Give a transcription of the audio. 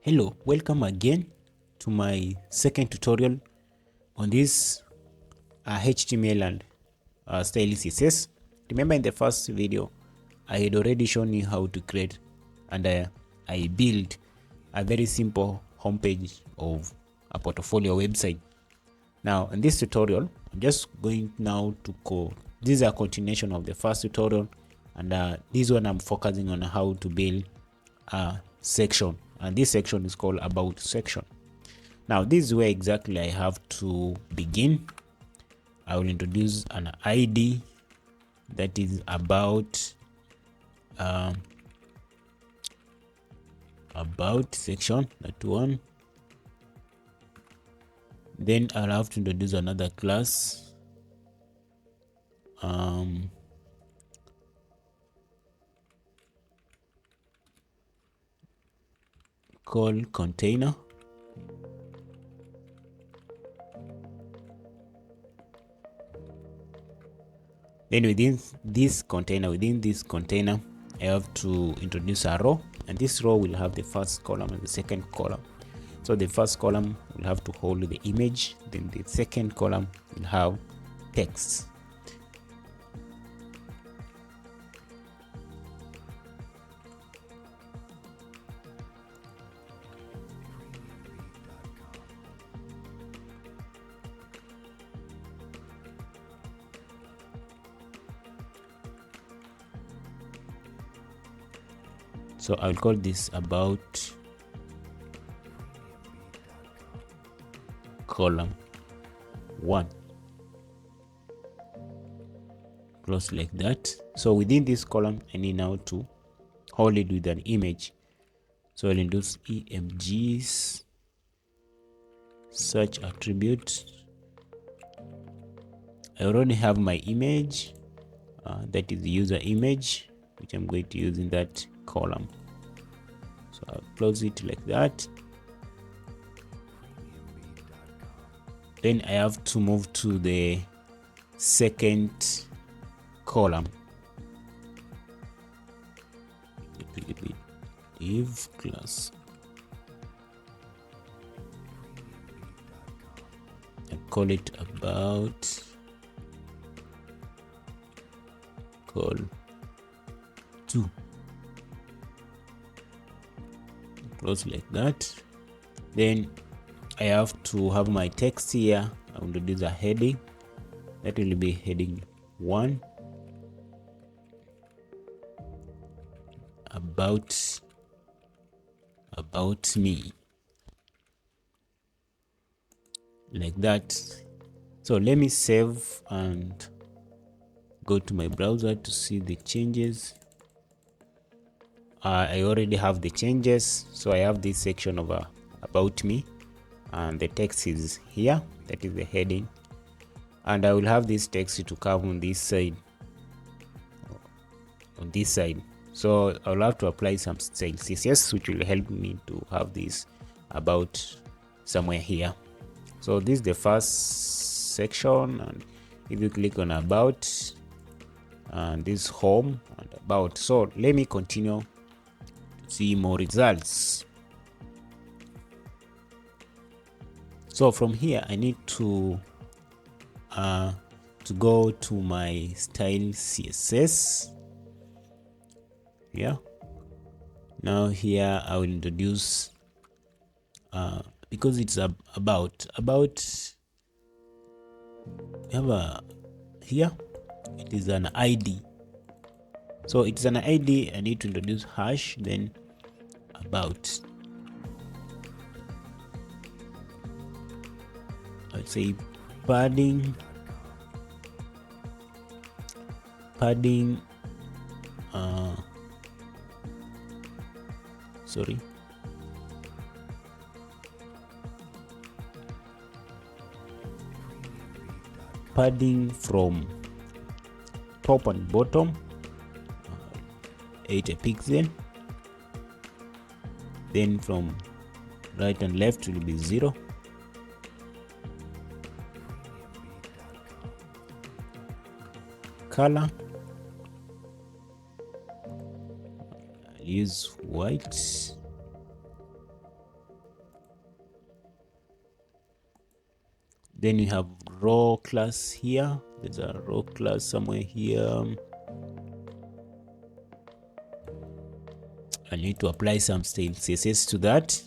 Hello, welcome again to my second tutorial on this HTML and style CSS. Remember in the first video, I had already shown you how to create and I built a very simple homepage of a portfolio website. Now in this tutorial, I'm just going now to code. This is a continuation of the first tutorial, and this one I'm focusing on how to build a section, and this section is called about section. Now this is where exactly I have to begin. I will introduce an ID that is about section, that one. Then I'll have to introduce another class called container. Then within this container, I have to introduce a row, and this row will have the first column and the second column. So the first column will have to hold the image, then the second column will have text. So I'll call this about column 1. Close like that. So within this column, I need now to hold it with an image. So I'll introduce emgs search attribute. I already have my image, that is the user image, which I'm going to use in that column. So I'll close it like that. Then I have to move to the second column. Div class. I call it about call 2. Close like that. Then I have to have my text here. I will introduce a heading. That will be heading 1. About me. Like that. So let me save and go to my browser to see the changes. I already have the changes. So I have this section of about me, and the text is here, that is the heading, and I will have this text to come on this side, so I'll have to apply some style CSS, which will help me to have this about somewhere here. So this is the first section, and if you click on about, and this home and about. So let me continue to see more results. So from here, I need to go to my style CSS. Yeah. Now here I will introduce because it's about we have here it is an ID. So it's an ID. I need to introduce hash, then about. I'll say padding sorry, padding from top and bottom 8 pixel, then from right and left will be 0. Color, I'll use white. Then we have raw class here. There's a raw class somewhere here. I need to apply some style CSS to that.